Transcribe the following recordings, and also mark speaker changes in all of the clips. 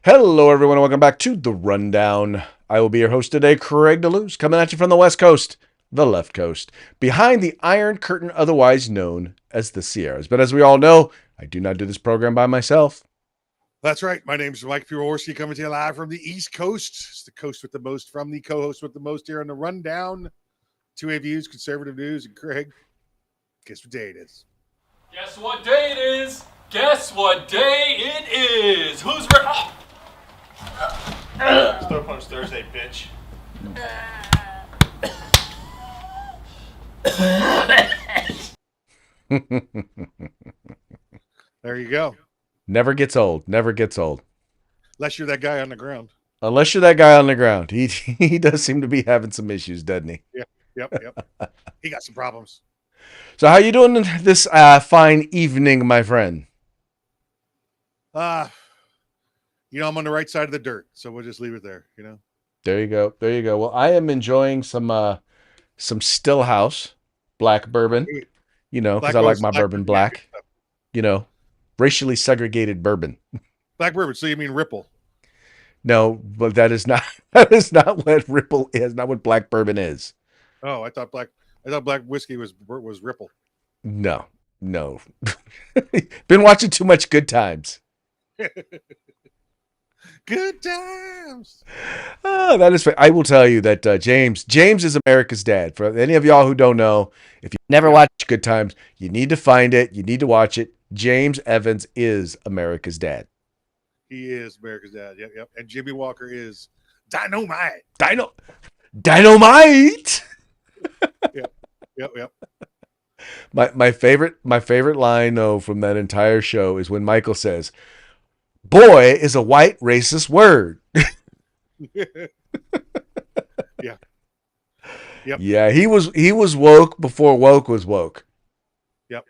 Speaker 1: Hello, everyone, and welcome back to The Rundown. I will be your host today, Craig DeLuz, coming at you from the West Coast, the left coast, behind the Iron Curtain, otherwise known as the Sierras. But as we all know, I do not do this program by myself.
Speaker 2: That's right. My name is Mike Pureworski, coming to you live from the East Coast. It's the coast with the most from the co-host with the most here on The Rundown. 2A Views, conservative news, and Craig, guess what day it is?
Speaker 3: Guess what day it is? Guess what day it is? Who's ready?
Speaker 4: Throw Punch Thursday, bitch.
Speaker 2: There you go.
Speaker 1: Never gets old. Never gets old.
Speaker 2: Unless you're that guy on the ground.
Speaker 1: Unless you're that guy on the ground. He does seem to be having some issues, doesn't he?
Speaker 2: Yep. He got some problems.
Speaker 1: So how you doing this fine evening, my friend?
Speaker 2: I'm on the right side of the dirt, so we'll just leave it there,
Speaker 1: There you go. There you go. Well, I am enjoying some Stillhouse black bourbon, because I like my bourbon black, racially segregated bourbon.
Speaker 2: Black bourbon. So you mean Ripple?
Speaker 1: No, but that is not what Ripple is, not what black bourbon is.
Speaker 2: Oh, I thought black whiskey was Ripple.
Speaker 1: No. Been watching too much Good Times.
Speaker 2: Good times.
Speaker 1: Oh, that is. I will tell you that James is America's dad. For any of y'all who don't know, if you never watched Good Times, you need to find it. You need to watch it. James Evans is America's dad.
Speaker 2: He is America's dad. Yep. And Jimmy Walker is dynamite.
Speaker 1: Dynamite.
Speaker 2: Yep.
Speaker 1: My favorite line though from that entire show is when Michael says, "Boy is a white racist word."
Speaker 2: Yeah. Yep.
Speaker 1: Yeah, he was woke before woke was woke.
Speaker 2: Yep.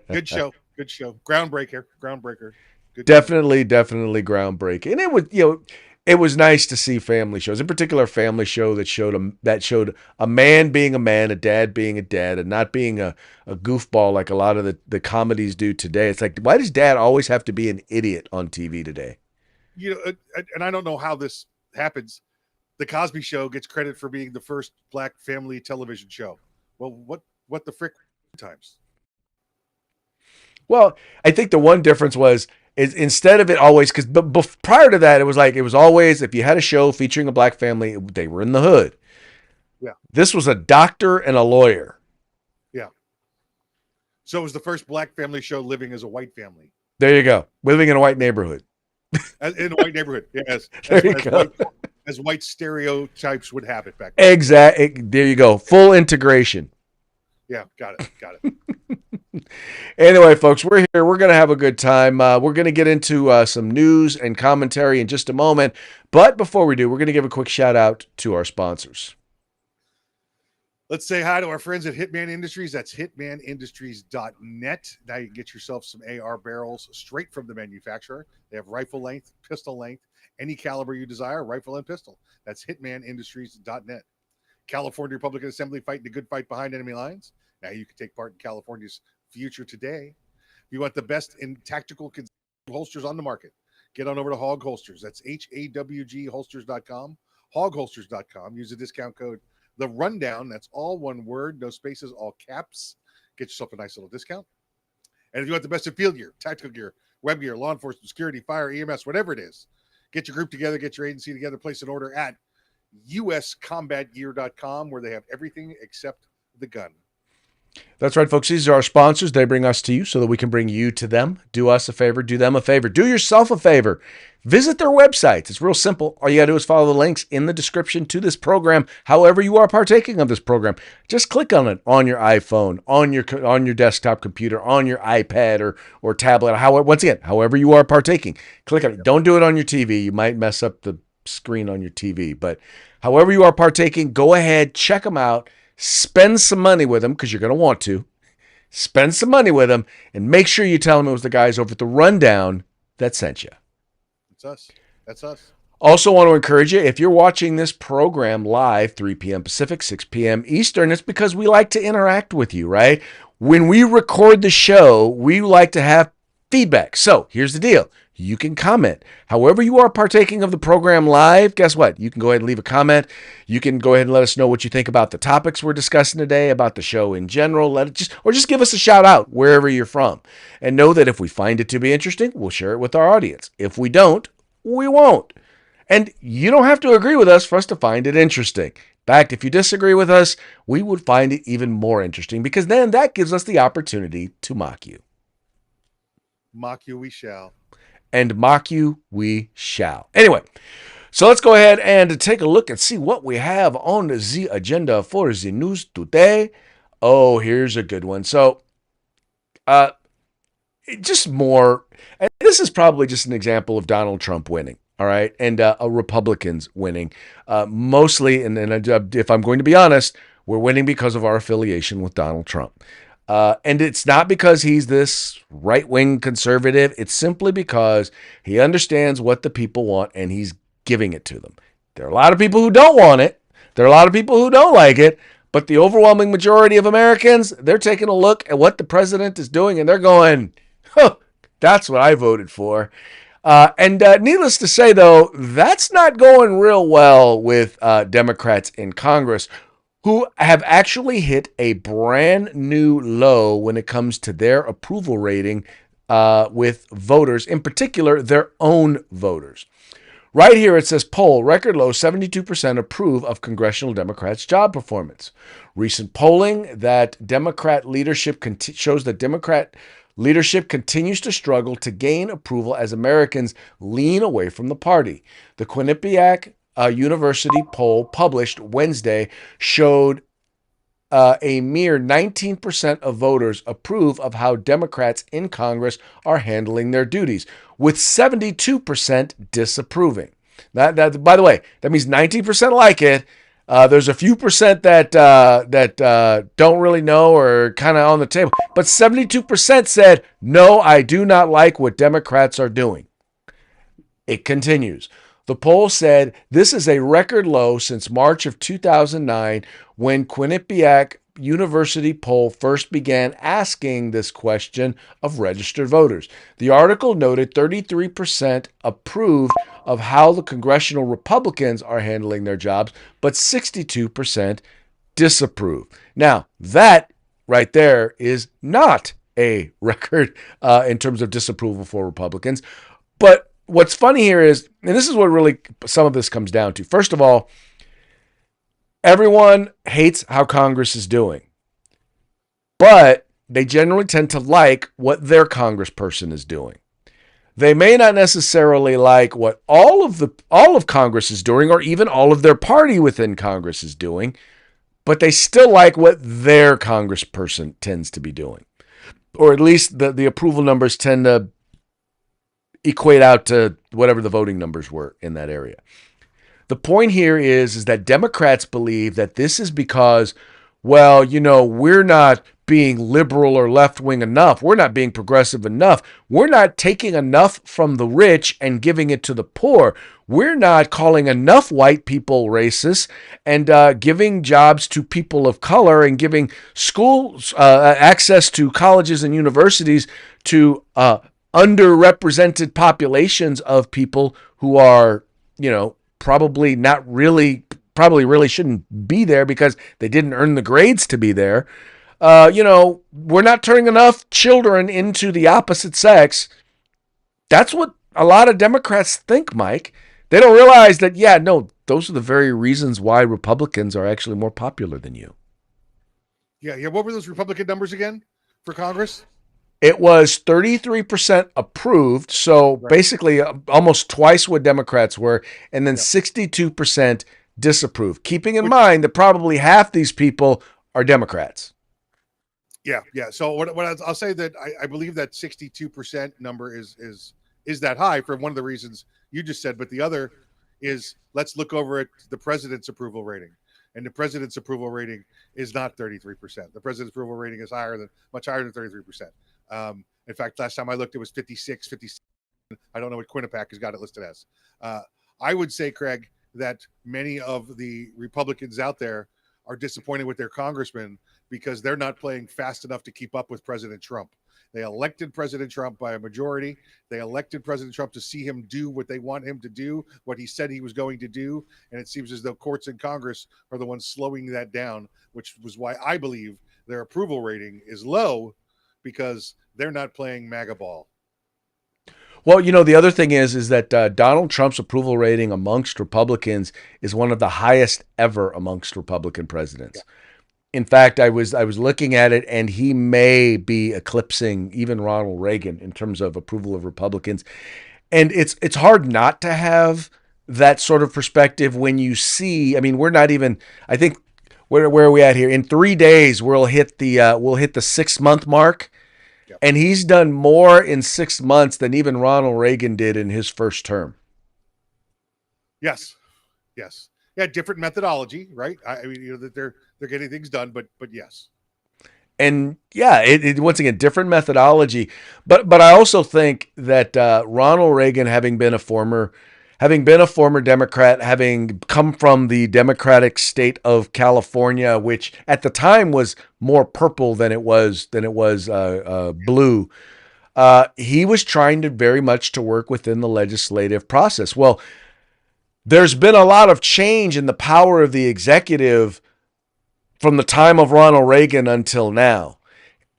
Speaker 2: Good show. Groundbreaker. Good
Speaker 1: Definitely groundbreaking. And it was nice to see family shows, in particular a family show that showed a man being a man, a dad being a dad, and not being a goofball like a lot of the comedies do today. It's like, why does dad always have to be an idiot on TV today?
Speaker 2: And I don't know how this happens. The Cosby Show gets credit for being the first black family television show. Well, what the frick times?
Speaker 1: Well, I think the one difference is instead of it always, because prior to that, it was always, if you had a show featuring a black family, they were in the hood.
Speaker 2: Yeah.
Speaker 1: This was a doctor and a lawyer.
Speaker 2: Yeah. So it was the first black family show living as a white family.
Speaker 1: There you go. Living in a white neighborhood.
Speaker 2: In a white neighborhood. Yes. As white stereotypes would have it back then.
Speaker 1: Exactly. There you go. Full integration.
Speaker 2: Yeah. Got it.
Speaker 1: Anyway, folks, we're here. We're going to have a good time. We're going to get into some news and commentary in just a moment. But before we do, we're going to give a quick shout out to our sponsors.
Speaker 2: Let's say hi to our friends at Hitman Industries. That's hitmanindustries.net. Now you can get yourself some AR barrels straight from the manufacturer. They have rifle length, pistol length, any caliber you desire, rifle and pistol. That's hitmanindustries.net. California Republican Assembly fighting the good fight behind enemy lines. Now you can take part in California's future today. If you want the best in tactical holsters on the market, get on over to Hog Holsters. That's HAWG holsters.com, hogholsters.com. Use the discount code The Rundown. That's all one word, no spaces, all caps. Get yourself a nice little discount. And if you want the best in field gear, tactical gear, web gear, law enforcement, security, fire, EMS, whatever it is, get your group together, get your agency together, place an order at uscombatgear.com, where they have everything except the gun.
Speaker 1: That's right, folks. These are our sponsors. They bring us to you so that we can bring you to them. Do us a favor. Do them a favor. Do yourself a favor. Visit their websites. It's real simple. All you got to do is follow the links in the description to this program. However you are partaking of this program, just click on it on your iPhone, on your desktop computer, on your iPad or tablet. However you are partaking, click on it. Don't do it on your TV. You might mess up the screen on your TV. But however you are partaking, go ahead, check them out. Spend some money with them because you're going to want to. Spend some money with them and make sure you tell them it was the guys over at The Rundown that sent you.
Speaker 2: That's us.
Speaker 1: Also want to encourage you, if you're watching this program live, 3 p.m. Pacific, 6 p.m. Eastern, it's because we like to interact with you, right? When we record the show, we like to have feedback. So here's the deal. you can comment. However you are partaking of the program live, guess what? You can go ahead and leave a comment. You can go ahead and let us know what you think about the topics we're discussing today, about the show in general. Just give us a shout out wherever you're from. And know that if we find it to be interesting, we'll share it with our audience. If we don't, we won't. And you don't have to agree with us for us to find it interesting. In fact, if you disagree with us, we would find it even more interesting because then that gives us the opportunity to mock you.
Speaker 2: Mock you we shall.
Speaker 1: And mock you we shall. Anyway, so let's go ahead and take a look and see what we have on the agenda for the news today. Oh, here's a good one. So, just more, and this is probably just an example of Donald Trump winning. All right. And Republicans winning mostly. And if I'm going to be honest, we're winning because of our affiliation with Donald Trump. And it's not because he's this right-wing conservative. It's simply because he understands what the people want and he's giving it to them. There are a lot of people who don't want it. There are a lot of people who don't like it. But the overwhelming majority of Americans, they're taking a look at what the president is doing and they're going, huh, that's what I voted for. And needless to say, though, that's not going real well with Democrats in Congress, who have actually hit a brand new low when it comes to their approval rating with voters, in particular, their own voters. Right here it says poll, record low, 72% approve of congressional Democrats' job performance. Recent polling that Democrat leadership shows that Democrat leadership continues to struggle to gain approval as Americans lean away from the party. The Quinnipiac University poll published Wednesday showed a mere 19% of voters approve of how Democrats in Congress are handling their duties, with 72% disapproving. That, by the way, that means 19% like it. There's a few percent that don't really know or kind of on the table. But 72% said, no, I do not like what Democrats are doing. It continues. The poll said this is a record low since March of 2009 when Quinnipiac University poll first began asking this question of registered voters. The article noted 33% approved of how the congressional Republicans are handling their jobs, but 62% disapprove. Now, that right there is not a record in terms of disapproval for Republicans. But what's funny here is, and this is what really some of this comes down to. First of all, everyone hates how Congress is doing, but they generally tend to like what their congressperson is doing. They may not necessarily like what all of Congress is doing, or even all of their party within Congress is doing, but they still like what their congressperson tends to be doing. Or at least the approval numbers tend to equate out to whatever the voting numbers were in that area. The point here is that Democrats believe that this is because, well, we're not being liberal or left-wing enough. We're not being progressive enough. We're not taking enough from the rich and giving it to the poor. We're not calling enough white people racist and giving jobs to people of color and giving schools access to colleges and universities to underrepresented populations of people who are, probably really shouldn't be there because they didn't earn the grades to be there. We're not turning enough children into the opposite sex. That's what a lot of Democrats think, Mike. They don't realize that, those are the very reasons why Republicans are actually more popular than you.
Speaker 2: Yeah. What were those Republican numbers again for Congress?
Speaker 1: It was 33% approved, so basically almost twice what Democrats were, and then 62% disapproved, keeping in mind that probably half these people are Democrats.
Speaker 2: Yeah. So what I'll say that I believe that 62% number is that high for one of the reasons you just said, but the other is let's look over at the president's approval rating. And the president's approval rating is not 33%. The president's approval rating is much higher than 33%. In fact, last time I looked, it was 56, 57. I don't know what Quinnipiac has got it listed as. I would say, Craig, that many of the Republicans out there are disappointed with their congressmen because they're not playing fast enough to keep up with President Trump. They elected President Trump by a majority. They elected President Trump to see him do what they want him to do, what he said he was going to do. And it seems as though courts and Congress are the ones slowing that down, which was why I believe their approval rating is low, because they're not playing MAGA ball.
Speaker 1: Well, the other thing is that Donald Trump's approval rating amongst Republicans is one of the highest ever amongst Republican presidents. Yeah. In fact, I was looking at it, and he may be eclipsing even Ronald Reagan in terms of approval of Republicans. And it's hard not to have that sort of perspective when you see. I mean, we're not even. I think where are we at here? In 3 days, we'll hit the 6-month mark. Yep. And he's done more in 6 months than even Ronald Reagan did in his first term.
Speaker 2: Yes. Yeah, different methodology, right? I mean, that they're getting things done, but yes.
Speaker 1: And yeah, it once again, different methodology. But I also think that Ronald Reagan, having been a former Democrat, having come from the Democratic state of California, which at the time was more purple than it was blue, he was trying to very much to work within the legislative process. Well, there's been a lot of change in the power of the executive from the time of Ronald Reagan until now.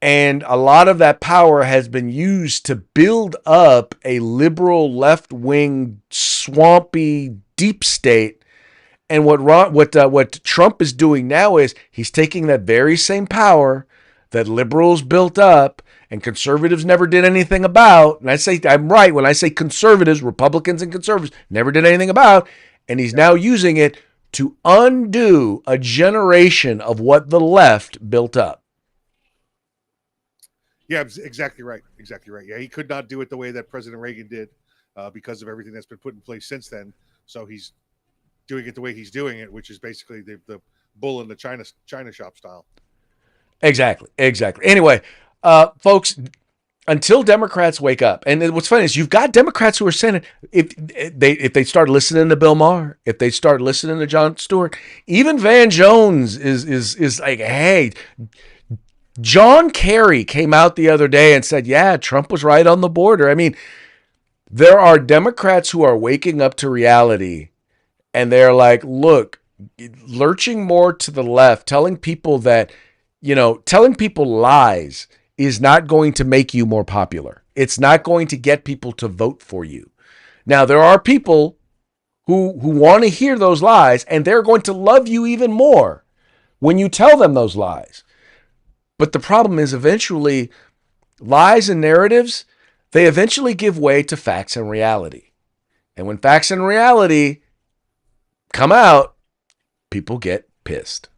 Speaker 1: And a lot of that power has been used to build up a liberal, left-wing, swampy, deep state. And what Trump is doing now is he's taking that very same power that liberals built up and conservatives never did anything about. And I'm right when I say conservatives, Republicans and conservatives never did anything about. And he's now using it to undo a generation of what the left built up.
Speaker 2: Yeah, exactly right. Yeah, he could not do it the way that President Reagan did because of everything that's been put in place since then. So he's doing it the way he's doing it, which is basically the bull in the China shop style. Exactly.
Speaker 1: Anyway, folks, until Democrats wake up, and what's funny is you've got Democrats who are saying if they start listening to Bill Maher, if they start listening to Jon Stewart, even Van Jones is like, hey. John Kerry came out the other day and said, yeah, Trump was right on the border. I mean, there are Democrats who are waking up to reality, and they're like, look, lurching more to the left, telling people lies is not going to make you more popular. It's not going to get people to vote for you. Now, there are people who want to hear those lies, and they're going to love you even more when you tell them those lies. But the problem is eventually lies and narratives, they eventually give way to facts and reality. And when facts and reality come out, people get pissed.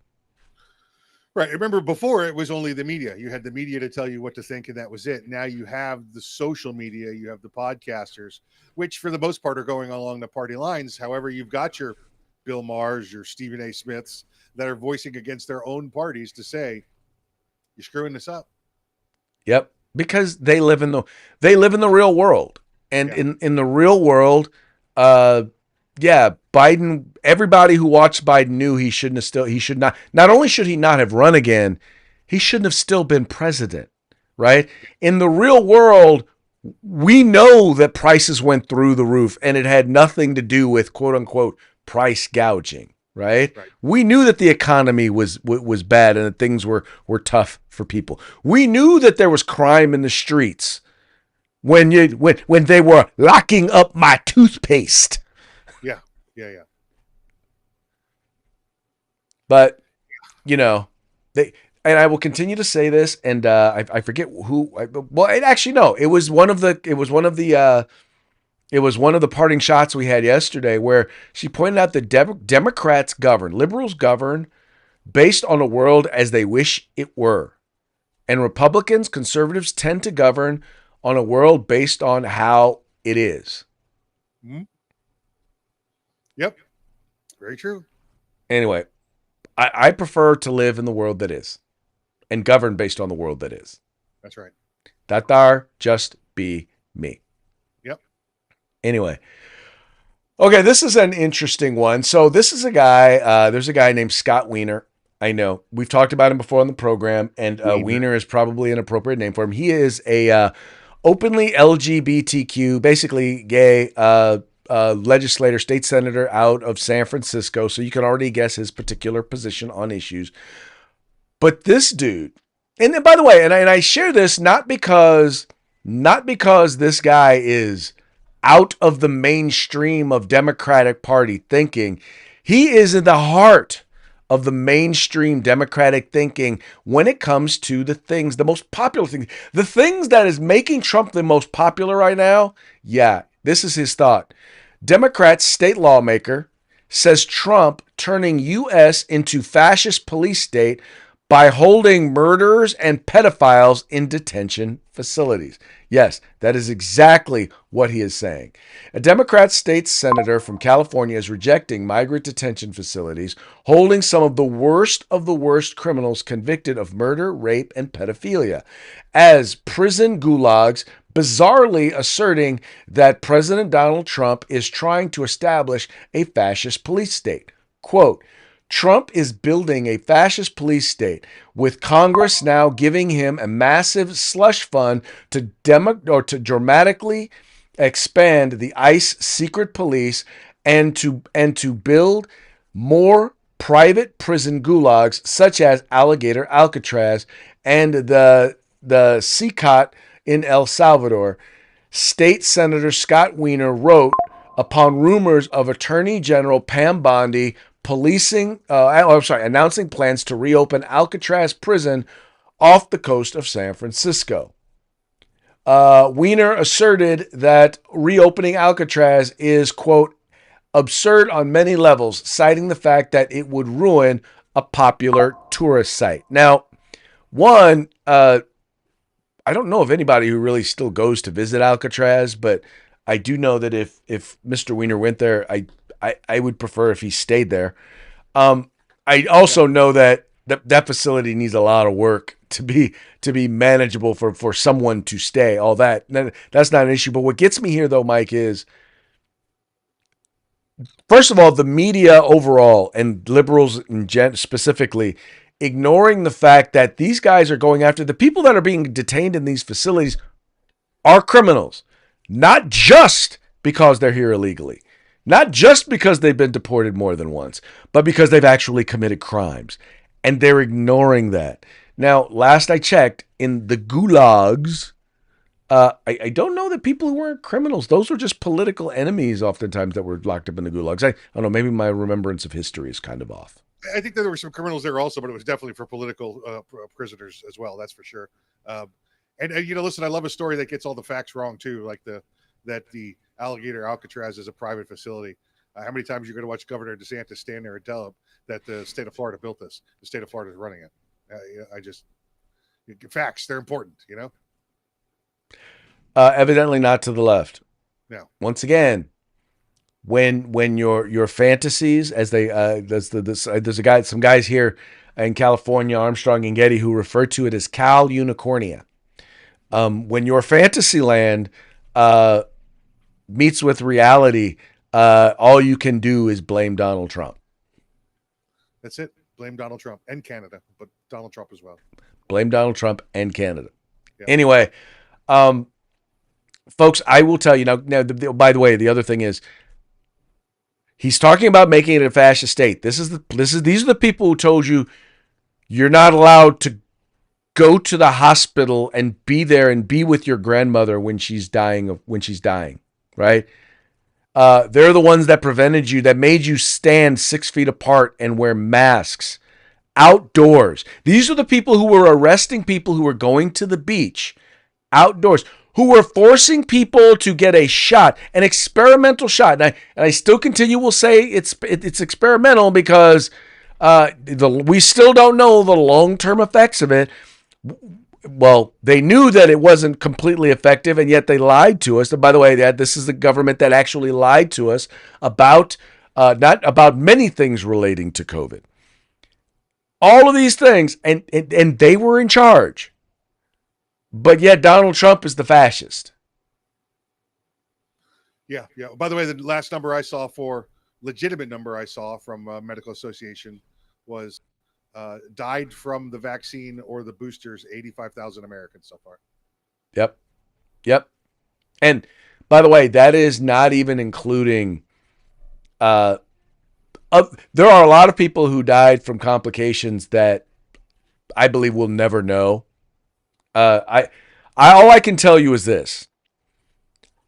Speaker 2: Right. Remember, before it was only the media. You had the media to tell you what to think, and that was it. Now you have the social media, you have the podcasters, which for the most part are going along the party lines. However, you've got your Bill Mahers, your Stephen A. Smiths that are voicing against their own parties to say, you're screwing this up.
Speaker 1: Yep, because they live in the real world, and in the real world, Biden. Everybody who watched Biden knew he should not. Not only should he not have run again, he shouldn't have still been president. Right? In the real world, we know that prices went through the roof, and it had nothing to do with quote unquote price gouging. Right? We knew that the economy was bad and that things were tough for people. We knew that there was crime in the streets when they were locking up my toothpaste.
Speaker 2: Yeah.
Speaker 1: But and I will continue to say this, and I forget who. It was one of the parting shots we had yesterday where she pointed out that Democrats govern, liberals govern based on a world as they wish it were. And Republicans, conservatives tend to govern on a world based on how it is.
Speaker 2: Mm-hmm. Yep. Very true.
Speaker 1: Anyway, I prefer to live in the world that is and govern based on the world that is.
Speaker 2: That's right.
Speaker 1: That there just be me. Anyway, okay, this is an interesting one. So this is a guy, there's a guy named Scott Wiener. I know. We've talked about him before on the program, and Wiener is probably an appropriate name for him. He is a openly LGBTQ, basically gay legislator, state senator out of San Francisco. So you can already guess his particular position on issues. But this dude, and by the way, and I share this not because this guy is out of the mainstream of Democratic Party thinking. He is in the heart of the mainstream Democratic thinking when it comes to the most popular things, the things that is making Trump the most popular right now. Yeah, this is his thought. Democrat state lawmaker says Trump turning U.S. into fascist police state by holding murderers and pedophiles in detention facilities. Yes, that is exactly what he is saying. A Democrat state senator from California is rejecting migrant detention facilities, holding some of the worst criminals convicted of murder, rape, and pedophilia as prison gulags, bizarrely asserting that President Donald Trump is trying to establish a fascist police state. Quote, Trump is building a fascist police state, with Congress now giving him a massive slush fund to dramatically expand the ICE secret police and to build more private prison gulags such as Alligator Alcatraz and the CCOT in El Salvador. State Senator Scott Wiener wrote upon rumors of Attorney General Pam Bondi announcing plans to reopen Alcatraz prison off the coast of San Francisco. Wiener asserted that reopening Alcatraz is, quote, absurd on many levels, citing the fact that it would ruin a popular tourist site. Now, one, I don't know of anybody who really still goes to visit Alcatraz, but I do know that if Mr. Wiener went there, I would prefer if he stayed there. I also know that that facility needs a lot of work to be manageable for someone to stay. All that's not an issue. But what gets me here, though, Mike, is first of all the media overall and liberals specifically ignoring the fact that these guys are going after the people that are being detained in these facilities are criminals, not just because they're here illegally. Not just because they've been deported more than once, but because they've actually committed crimes. And they're ignoring that. Now, last I checked, in the gulags, I don't know that people who weren't criminals, those were just political enemies oftentimes that were locked up in the gulags. I don't know, maybe my remembrance of history is kind of off.
Speaker 2: I think that there were some criminals there also, but it was definitely for political prisoners as well. That's for sure. And listen, I love a story that gets all the facts wrong too, like that the Alligator Alcatraz is a private facility. How many times are you going to watch Governor DeSantis stand there and tell him that the state of Florida built this? The state of Florida is running it. Facts, they're important,
Speaker 1: Evidently not to the left.
Speaker 2: No.
Speaker 1: Once again, when your fantasies, as they there's some guys here in California, Armstrong and Getty, who refer to it as Cal Unicornia. When your fantasy land meets with reality, all you can do is blame Donald Trump.
Speaker 2: That's it. Blame Donald Trump and Canada, but Donald Trump as well.
Speaker 1: Blame Donald Trump and Canada.
Speaker 2: Yeah.
Speaker 1: Anyway, folks, I will tell you now. By the way, the other thing is he's talking about making it a fascist state. These are the people who told you you're not allowed to go to the hospital and be there and be with your grandmother when she's dying, right? They're the ones that prevented you, that made you stand 6 feet apart and wear masks outdoors. These are the people who were arresting people who were going to the beach outdoors, who were forcing people to get a shot, an experimental shot. And I still will say it's experimental because we still don't know the long-term effects of it. Well, they knew that it wasn't completely effective, and yet they lied to us. And by the way, this is the government that actually lied to us about not about many things relating to COVID. All of these things, and they were in charge. But yet Donald Trump is the fascist.
Speaker 2: Yeah. By the way, the last number I saw legitimate number I saw from Medical Association was died from the vaccine or the boosters, 85,000 Americans so far.
Speaker 1: Yep. Yep. And by the way, that is not even including there are a lot of people who died from complications that I believe we'll never know. I all I can tell you is this.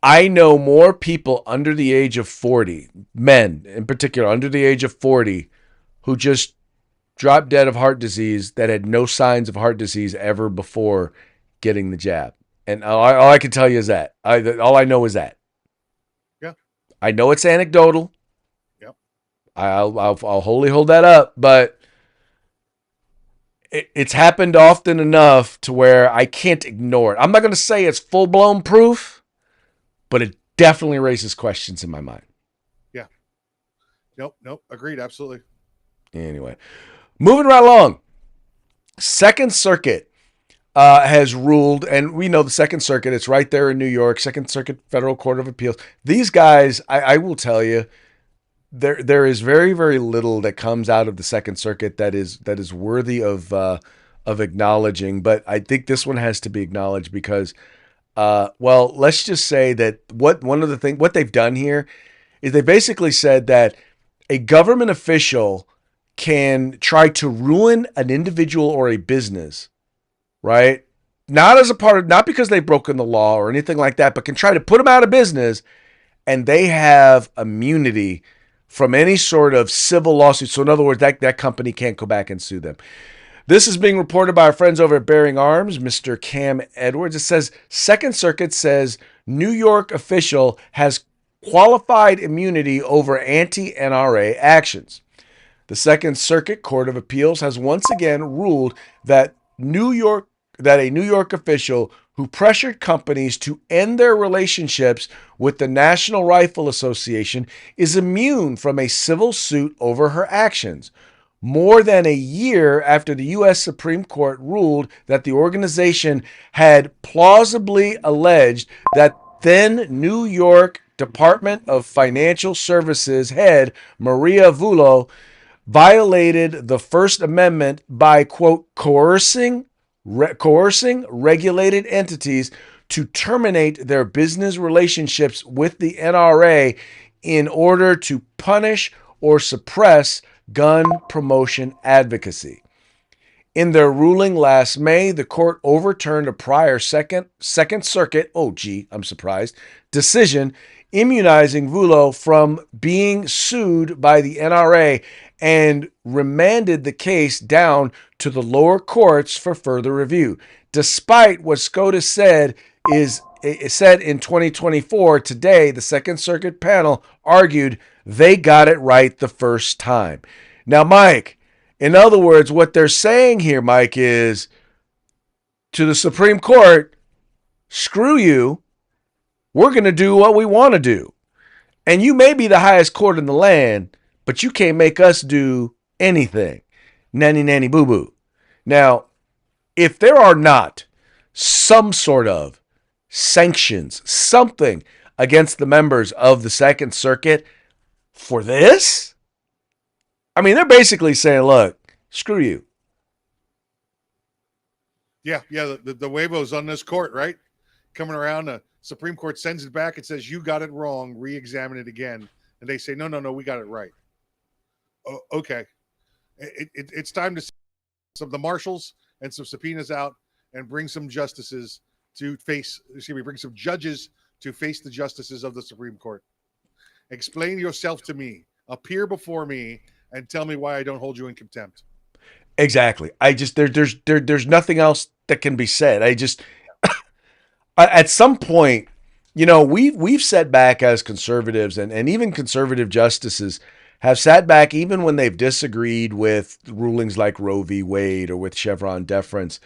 Speaker 1: I know more people under the age of 40, men in particular, under the age of 40, who just dropped dead of heart disease that had no signs of heart disease ever before getting the jab. And all I can tell you is that. All I know is that.
Speaker 2: Yeah.
Speaker 1: I know it's anecdotal.
Speaker 2: Yep.
Speaker 1: I'll wholly hold that up, but it's happened often enough to where I can't ignore it. I'm not going to say it's full-blown proof, but it definitely raises questions in my mind.
Speaker 2: Yeah. Nope. Agreed. Absolutely.
Speaker 1: Anyway, moving right along. Second Circuit has ruled, and we know the Second Circuit, it's right there in New York, Second Circuit Federal Court of Appeals. These guys, I will tell you, there is very, very little that comes out of the Second Circuit that is worthy of acknowledging. But I think this one has to be acknowledged because, well, let's just say that what they've done here is they basically said that a government official can try to ruin an individual or a business, right? Not because they've broken the law or anything like that, but can try to put them out of business, and they have immunity from any sort of civil lawsuit. So in other words, that company can't go back and sue them. This is being reported by our friends over at Bearing Arms, Mr. Cam Edwards. It says, Second Circuit says New York official has qualified immunity over anti-NRA actions. The Second Circuit Court of Appeals has once again ruled that a New York official who pressured companies to end their relationships with the National Rifle Association is immune from a civil suit over her actions. More than a year after the U.S. Supreme Court ruled that the organization had plausibly alleged that then New York Department of Financial Services head Maria Vullo violated the First Amendment by, quote, coercing regulated entities to terminate their business relationships with the NRA in order to punish or suppress gun promotion advocacy. In their ruling last May, the court overturned a prior Second Circuit, I'm surprised, decision immunizing Vullo from being sued by the NRA and remanded the case down to the lower courts for further review. Despite what SCOTUS said in 2024, today the Second Circuit panel argued they got it right the first time. Now, Mike, in other words, what they're saying here, Mike, is to the Supreme Court, screw you, we're going to do what we want to do. And you may be the highest court in the land, but you can't make us do anything. Nanny, nanny, boo, boo. Now, if there are not some sort of sanctions, something against the members of the Second Circuit for this, I mean, they're basically saying, look, screw you.
Speaker 2: Yeah. The Weibo's on this court, right? Coming around, the Supreme Court sends it back and says, you got it wrong, re-examine it again. And they say, no, we got it right. Oh, okay. It's time to some the marshals and some subpoenas out and bring some justices to face, bring some judges to face the justices of the Supreme Court. Explain yourself to me. Appear before me and tell me why I don't hold you in contempt.
Speaker 1: Exactly. There's nothing else that can be said. At some point, we've sat back as conservatives and even conservative justices have sat back even when they've disagreed with rulings like Roe v. Wade or with Chevron deference.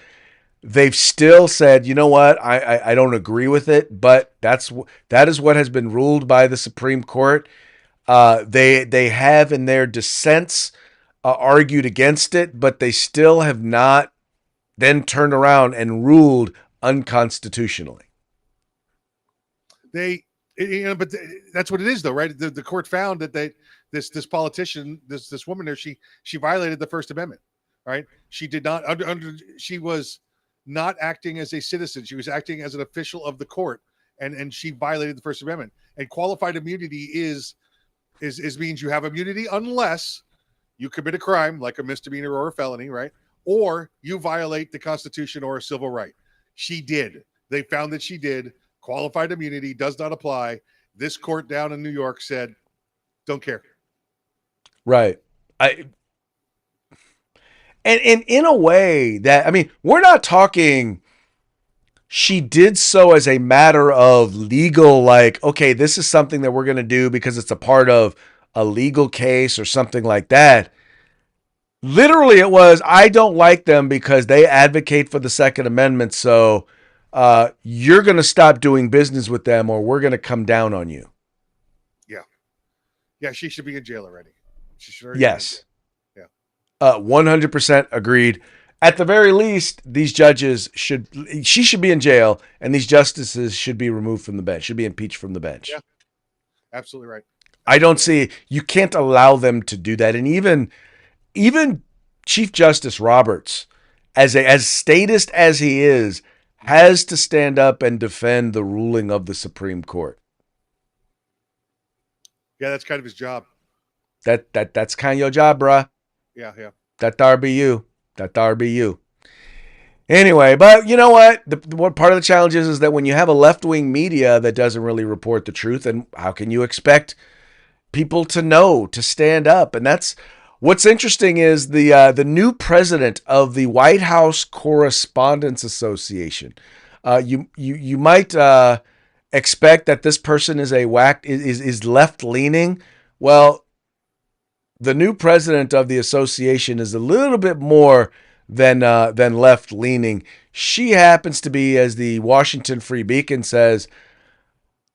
Speaker 1: They've still said, you know what, I don't agree with it, but that is what has been ruled by the Supreme Court. They have in their dissents argued against it, but they still have not then turned around and ruled unconstitutionally.
Speaker 2: But that's what it is, though, right? The court found that this politician, this woman there, she violated the First Amendment. right? She did not she was not acting as a citizen. She was acting as an official of the court, and she violated the First Amendment. And qualified immunity is means you have immunity unless you commit a crime like a misdemeanor or a felony, right? Or you violate the Constitution or a civil right. She did. They found that she did. Qualified immunity does not apply. This court down in New York said, don't care.
Speaker 1: Right. And in a way that, I mean, we're not talking she did so as a matter of legal, like, okay, this is something that we're going to do because it's a part of a legal case or something like that. Literally, it was, I don't like them because they advocate for the Second Amendment. So you're going to stop doing business with them or we're going to come down on you.
Speaker 2: Yeah. Yeah, she should be in jail already. She should already
Speaker 1: Yes.
Speaker 2: Yeah.
Speaker 1: 100% agreed. At the very least, these judges she should be in jail and these justices should be removed from the bench, should be impeached from the bench.
Speaker 2: Yeah. Absolutely right.
Speaker 1: I don't see, you can't allow them to do that. And even Chief Justice Roberts, as statist as he is, has to stand up and defend the ruling of the Supreme Court.
Speaker 2: Yeah, that's kind of his job.
Speaker 1: That's kind of your job, bruh.
Speaker 2: Yeah.
Speaker 1: That there be you. That there be you. Anyway, but you know what? What part of the challenge is that when you have a left-wing media that doesn't really report the truth, and how can you expect people to know, to stand up? And that's what's interesting is the new president of the White House Correspondents Association. You might expect that this person is is left-leaning. Well, the new president of the association is a little bit more than left-leaning. She happens to be, as the Washington Free Beacon says,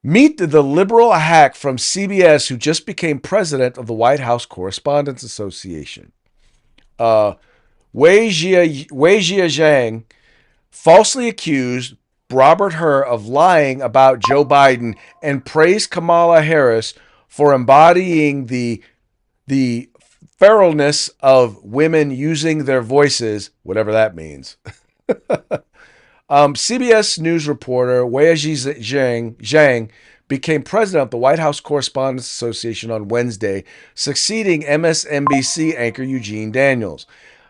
Speaker 1: meet the liberal hack from CBS who just became president of the White House Correspondents Association. Wei Zhang falsely accused Robert Hur of lying about Joe Biden and praised Kamala Harris for embodying the feralness of women using their voices, whatever that means. CBS News reporter Wei Zhang became president of the White House Correspondents Association on Wednesday, succeeding MSNBC anchor Eugene Daniels.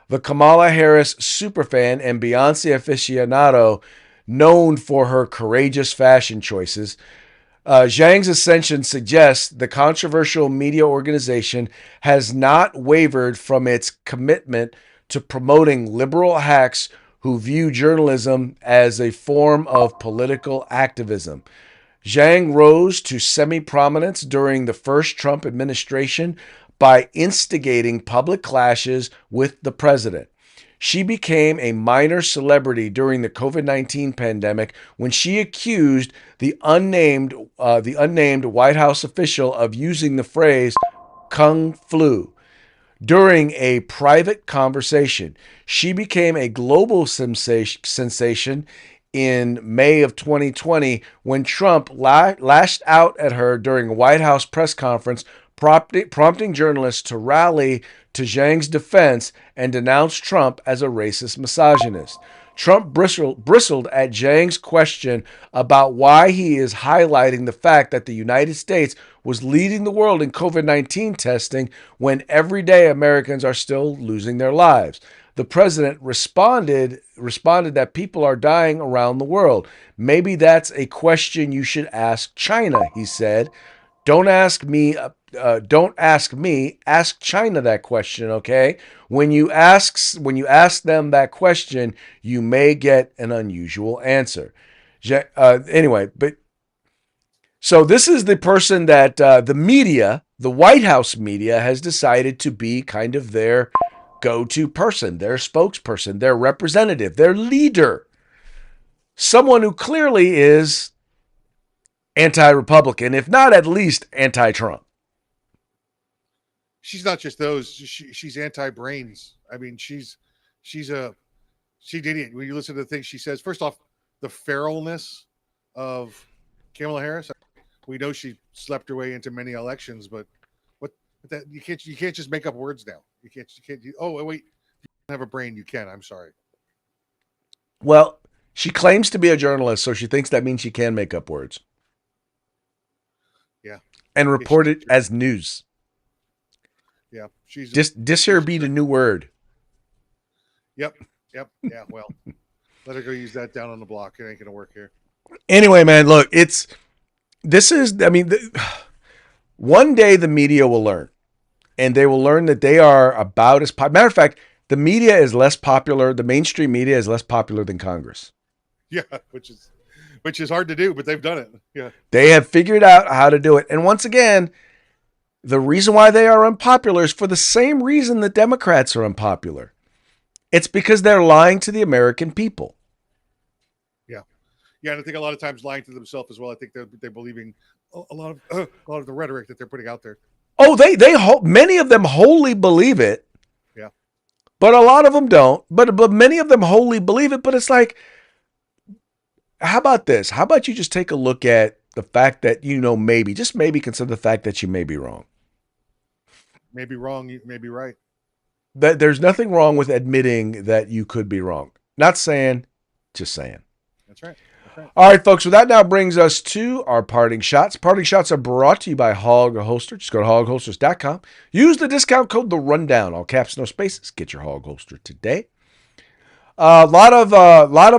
Speaker 1: The Kamala Harris superfan and Beyonce aficionado, known for her courageous fashion choices, Zhang's ascension suggests the controversial media organization has not wavered from its commitment to promoting liberal hacks who view journalism as a form of political activism. Zhang rose to semi-prominence during the first Trump administration by instigating public clashes with the president. She became a minor celebrity during the COVID-19 pandemic when she accused the unnamed White House official of using the phrase "Kung flu" during a private conversation. She became a global sensation in May of 2020 when Trump lashed out at her during a White House press conference, prompting journalists to rally to Zhang's defense and denounce Trump as a racist misogynist. Trump bristled at Zhang's question about why he is highlighting the fact that the United States was leading the world in COVID-19 testing when everyday Americans are still losing their lives. The president responded that people are dying around the world. Maybe that's a question you should ask China, he said. Don't ask me. Ask China that question, okay? When you ask them that question, you may get an unusual answer. Anyway, but so this is the person that the media, the White House media, has decided to be kind of their go-to person, their spokesperson, their representative, their leader. Someone who clearly is anti-Republican, if not at least anti-Trump.
Speaker 2: She's not just those. She's anti-brains. I mean, she's an idiot. When you listen to the things she says, first off, the feralness of Kamala Harris. We know she slept her way into many elections, but what that you can't just make up words now. You can't. Oh wait, have a brain, you can. I'm sorry.
Speaker 1: Well, she claims to be a journalist, so she thinks that means she can make up words.
Speaker 2: Yeah.
Speaker 1: And report it as news.
Speaker 2: Yeah. She's
Speaker 1: this here be the new word.
Speaker 2: Yep. Yeah. Well, let her go use that down on the block. It ain't gonna work here.
Speaker 1: Anyway, man, look, one day the media will learn, and they will learn that they are about as matter of fact, the media is less popular. The mainstream media is less popular than Congress.
Speaker 2: Yeah, which is hard to do, but they've done it. Yeah.
Speaker 1: They have figured out how to do it. And once again, the reason why they are unpopular is for the same reason the Democrats are unpopular. It's because they're lying to the American people.
Speaker 2: Yeah, and I think a lot of times lying to themselves as well. I think they're believing a lot of the rhetoric that they're putting out there.
Speaker 1: Oh, many of them wholly believe it.
Speaker 2: Yeah,
Speaker 1: but a lot of them don't. But many of them wholly believe it. But it's like, how about this? How about you just take a look at the fact that maybe consider the fact that you may be wrong.
Speaker 2: Maybe wrong, you may be right.
Speaker 1: That there's nothing wrong with admitting that you could be wrong. Not saying, just saying.
Speaker 2: That's right.
Speaker 1: All right, folks. So that now brings us to our parting shots. Parting shots are brought to you by Hog Holster. Just go to hogholsters.com. Use the discount code The Rundown. All caps, no spaces. Get your Hog Holster today. A lot of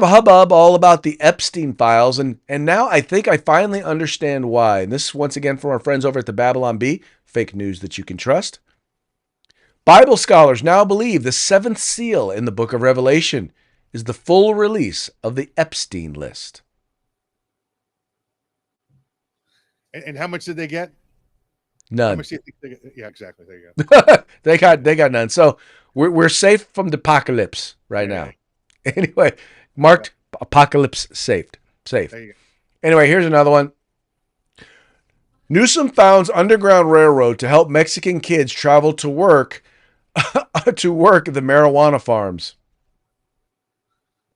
Speaker 1: hubbub all about the Epstein files, and now I think I finally understand why. And this is once again from our friends over at the Babylon Bee. Fake news that you can trust. Bible scholars now believe the seventh seal in the book of Revelation is the full release of the Epstein list.
Speaker 2: And how much did they get?
Speaker 1: None.
Speaker 2: How much do you think they get? Yeah, exactly. There you go.
Speaker 1: they got none. So we're safe from the apocalypse right now. Anyway, marked apocalypse saved. Safe.
Speaker 2: There you go.
Speaker 1: Anyway, here's another one. Newsom founds Underground Railroad to help Mexican kids travel to work at the marijuana farms.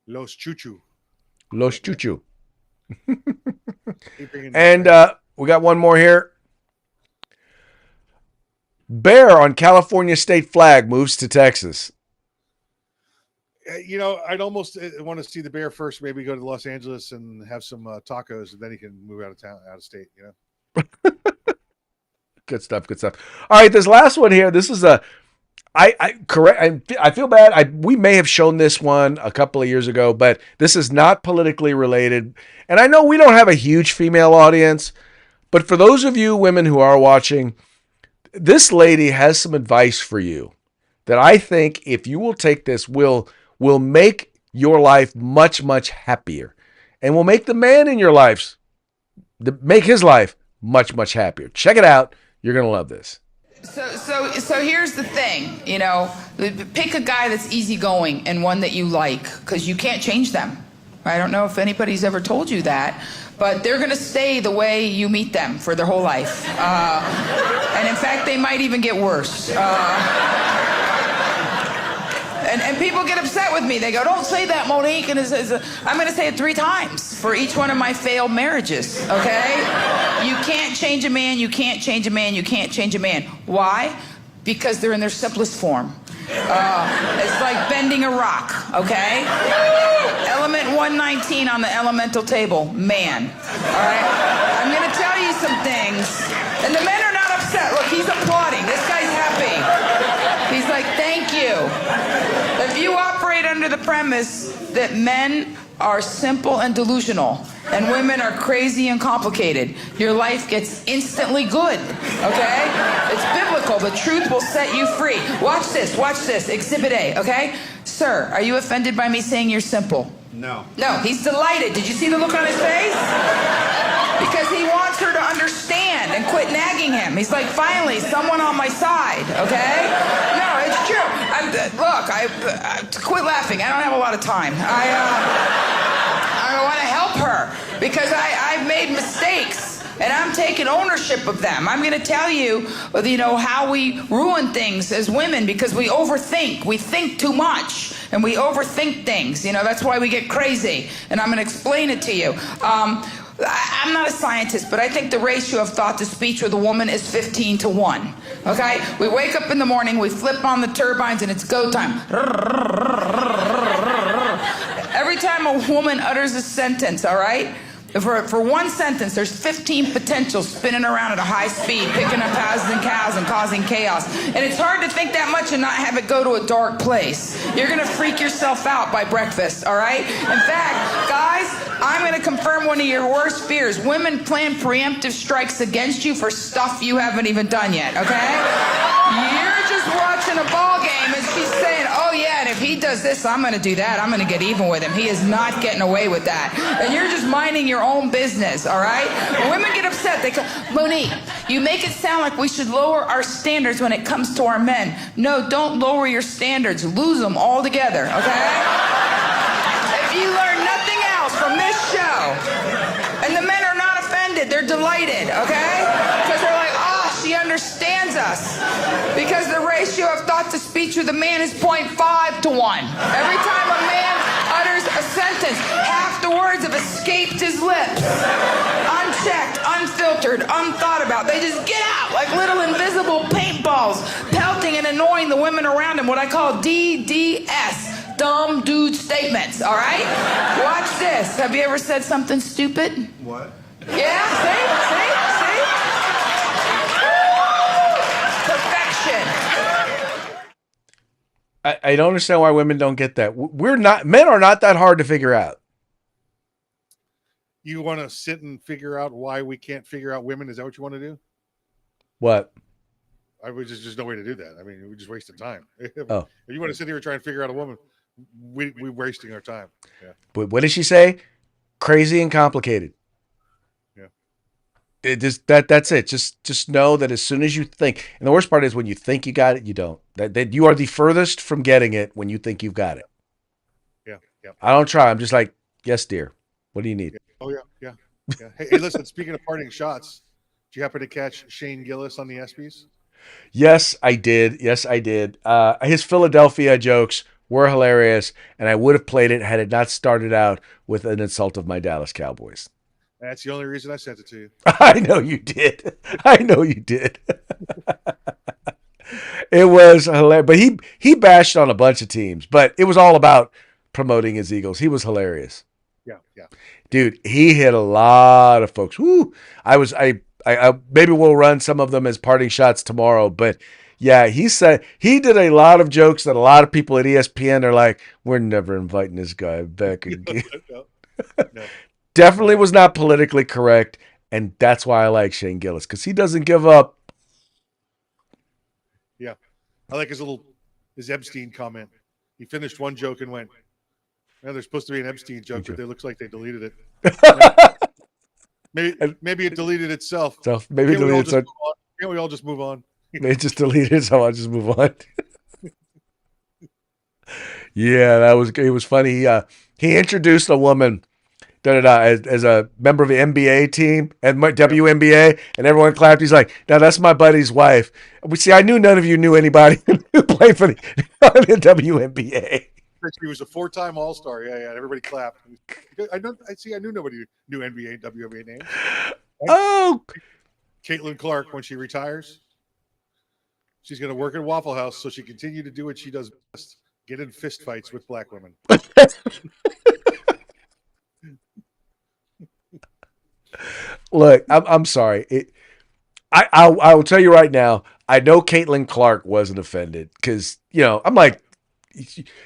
Speaker 2: Los Chuchu.
Speaker 1: And we got one more here. Bear on California state flag moves to Texas.
Speaker 2: I'd almost want to see the bear first. Maybe go to Los Angeles and have some tacos, and then he can move out of town, out of state.
Speaker 1: Good stuff. All right, this last one here. This is I feel bad. We may have shown this one a couple of years ago, but this is not politically related. And I know we don't have a huge female audience, but for those of you women who are watching, this lady has some advice for you that I think if you will take this will make your life much, much happier, and will make the man in your life make his life much, much happier. Check it out. You're going to love this.
Speaker 5: So here's the thing, pick a guy that's easygoing and one that you like, because you can't change them. I don't know if anybody's ever told you that, but they're going to stay the way you meet them for their whole life. And in fact, they might even get worse. And people get upset with me. They go, don't say that, Monique. And I'm going to say it 3 times for each one of my failed marriages, okay? You can't change a man. You can't change a man. You can't change a man. Why? Because they're in their simplest form. It's like bending a rock, okay? Element 119 on the elemental table, man. All right? I'm going to tell you some things. And the men are not upset. Look, he's applauding. This guy's happy. He's like, thank you. If you operate under the premise that men are simple and delusional and women are crazy and complicated, your life gets instantly good, okay? It's biblical. The truth will set you free. Watch this. Exhibit A, okay? Sir, are you offended by me saying you're simple?
Speaker 2: No.
Speaker 5: No, he's delighted. Did you see the look on his face? Because he wants her to understand and quit nagging him. He's like, finally, someone on my side, okay? No, it's true. Quit laughing. I don't have a lot of time. I want to help her because I've made mistakes. And I'm taking ownership of them. I'm going to tell you, how we ruin things as women because we overthink. We think too much, and we overthink things. That's why we get crazy. And I'm going to explain it to you. I'm not a scientist, but I think the ratio of thought to speech with a woman is 15 to 1. Okay? We wake up in the morning, we flip on the turbines, and it's go time. Every time a woman utters a sentence, all right? For one sentence, there's 15 potentials spinning around at a high speed, picking up houses and cows and causing chaos. And it's hard to think that much and not have it go to a dark place. You're gonna freak yourself out by breakfast, all right? In fact, guys, I'm gonna confirm one of your worst fears. Women plan preemptive strikes against you for stuff you haven't even done yet, okay? You're just watching a ball game and she's saying, oh yeah, and if he does this, I'm gonna do that. I'm gonna get even with him. He is not getting away with that. And you're just minding your own business, all right? When women get upset, they go, Monique, you make it sound like we should lower our standards when it comes to our men. No, don't lower your standards. Lose them altogether, okay? If you learn nothing else from this show, and the men are not offended, they're delighted, okay? Because they're like, oh, she understands us. Because the ratio of thought to speech with a man is 0.5 to 1. Every time a man utters a sentence, half the words have escaped his lips. Unchecked, unfiltered, unthought about. They just get out like little invisible paintballs, pelting and annoying the women around him, what I call DDS. Dumb dude statements, all right? Watch this. Have you ever said something stupid?
Speaker 2: What?
Speaker 5: Yeah, see? Perfection.
Speaker 1: I don't understand why women don't get that. Men are not that hard to figure out.
Speaker 2: You want to sit and figure out why we can't figure out women? Is that what you want to do?
Speaker 1: What?
Speaker 2: I would just no way to do that. I mean, we just wasted time.
Speaker 1: Oh.
Speaker 2: If you want to sit here and try and figure out a woman, we're wasting our time. Yeah.
Speaker 1: But what did she say? Crazy and complicated.
Speaker 2: Yeah.
Speaker 1: It just that's it. Just know that as soon as you think, and the worst part is when you think you got it, you don't. That you are the furthest from getting it when you think you've got it.
Speaker 2: Yeah.
Speaker 1: I don't try. I'm just like, yes, dear. What do you need?
Speaker 2: Oh yeah. Hey, listen. Speaking of parting shots, did you happen to catch Shane Gillis on the ESPYs?
Speaker 1: Yes, I did. His Philadelphia jokes were hilarious, and I would have played it had it not started out with an insult of my Dallas Cowboys.
Speaker 2: That's the only reason I sent it to you.
Speaker 1: I know you did. It was hilarious. But he bashed on a bunch of teams, but it was all about promoting his Eagles. He was hilarious.
Speaker 2: Yeah.
Speaker 1: Dude, he hit a lot of folks. Woo! I maybe we'll run some of them as parting shots tomorrow, but yeah, he did a lot of jokes that a lot of people at ESPN are like, we're never inviting this guy back again.
Speaker 2: No.
Speaker 1: Definitely was not politically correct, and that's why I like Shane Gillis, because he doesn't give up.
Speaker 2: Yeah. I like his Epstein comment. He finished one joke and went, "Yeah, there's supposed to be an Epstein joke, but it looks like they deleted it." Maybe it deleted itself.
Speaker 1: So maybe
Speaker 2: Can't
Speaker 1: we
Speaker 2: all just move on?
Speaker 1: They just deleted it, so I'll just move on. Yeah, it was funny. He introduced a woman as a member of the NBA team and WNBA, and everyone clapped. He's like, "Now that's my buddy's wife." I knew none of you knew anybody who played for the WNBA.
Speaker 2: He was a 4-time All-Star. Yeah. Everybody clapped. I knew nobody knew NBA, WNBA names.
Speaker 1: Oh,
Speaker 2: Caitlin Clark, when she retires, she's going to work at Waffle House so she can continue to do what she does best: get in fist fights with black women.
Speaker 1: Look, I'm sorry. I will tell you right now. I know Caitlin Clark wasn't offended because I'm like,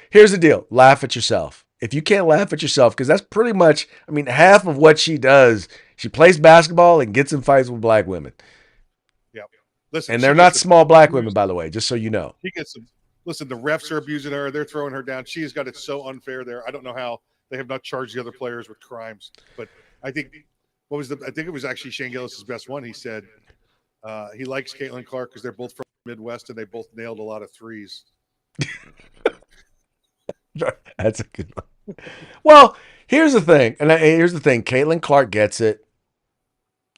Speaker 1: here's the deal: laugh at yourself. If you can't laugh at yourself, because that's pretty much, half of what she does. She plays basketball and gets in fights with black women.
Speaker 2: Yeah, listen,
Speaker 1: and they're not small black women, by the way. Just so you know,
Speaker 2: she gets some. Listen, the refs are abusing her. They're throwing her down. She has got it so unfair there. I don't know how they have not charged the other players with crimes, but I think. I think it was actually Shane Gillis' best one. He said he likes Caitlin Clark because they're both from the Midwest and they both nailed a lot of threes.
Speaker 1: That's a good one. Well, here's the thing. Caitlin Clark gets it.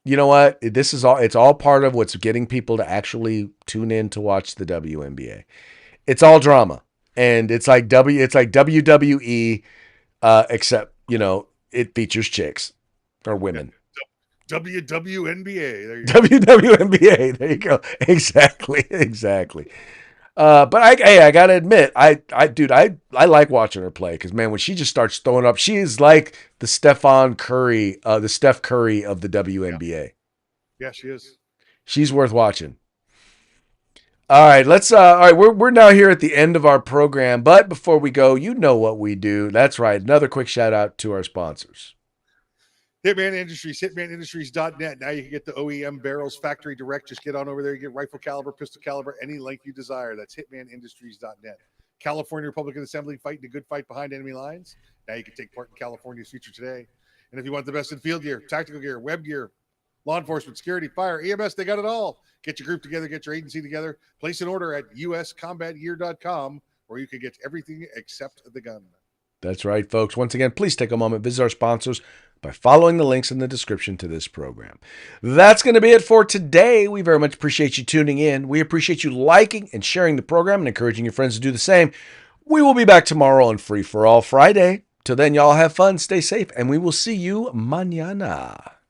Speaker 1: You know what? It's all part of what's getting people to actually tune in to watch the WNBA. It's all drama. And it's like WWE, except, it features chicks or women.
Speaker 2: WWNBA. There you go.
Speaker 1: WWNBA. There you go. Exactly. But I gotta admit, I like watching her play because, man, when she just starts throwing up, she is like the Steph Curry of the WNBA.
Speaker 2: Yeah, she is.
Speaker 1: She's worth watching. All right, all right, we're now here at the end of our program, but before we go, you know what we do. That's right. Another quick shout out to our sponsors.
Speaker 2: Hitman Industries, hitmanindustries.net. Now you can get the OEM barrels factory direct. Just get on over there. You get rifle caliber, pistol caliber, any length you desire. That's hitmanindustries.net. California Republican Assembly, fighting a good fight behind enemy lines. Now you can take part in California's future today. And if you want the best in field gear, tactical gear, web gear, law enforcement, security, fire, EMS, they got it all. Get your group together, get your agency together. Place an order at uscombatgear.com where you can get everything except the gun.
Speaker 1: That's right, folks. Once again, please take a moment, visit our sponsors by following the links in the description to this program. That's going to be it for today. We very much appreciate you tuning in. We appreciate you liking and sharing the program and encouraging your friends to do the same. We will be back tomorrow on Free for All Friday. Till then, y'all have fun, stay safe, and we will see you mañana.